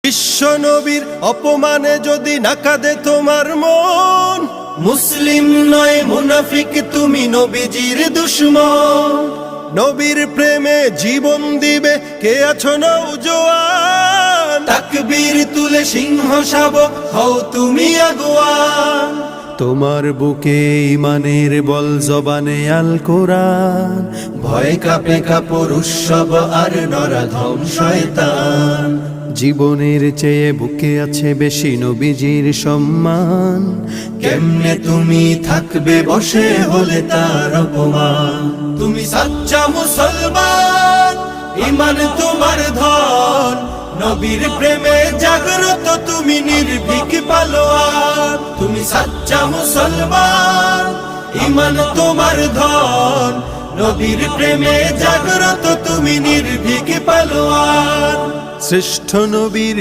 বিশ্ব নবীর অপমানে যদি না কাঁদে তোমার মন, মুসলিম নয় মুনাফিক তুমি নবীজির দুশমন। নবীর প্রেমে জীবন দিবে কে আছো নওজোয়ান, তাকবীর তুলে সিংহ শাবক হও তুমি আগুয়ান। তোমার বুকে ইমানের বল জবানে আল কোরআন, ভয় কাঁপে কাপড় উৎসব আর নরাধম শয়তান। জীবনের চেয়ে বুকে আছে বেশি নবীজির সম্মান, কেমনে তুমি থাকবে বসে হলে তার অপমান। তুমি সাচ্চা মুসলমান, ইমান তোমার ধন, নবীর প্রেমে জাগ্রত তুমি নির্ভীক পালোয়ান। তুমি সাচ্চা মুসলমান, ইমান তোমার ধন, নবীর প্রেমে জাগ্রত তুমি নির্ভীক পালোয়ান। শ্রেষ্ঠ নবীর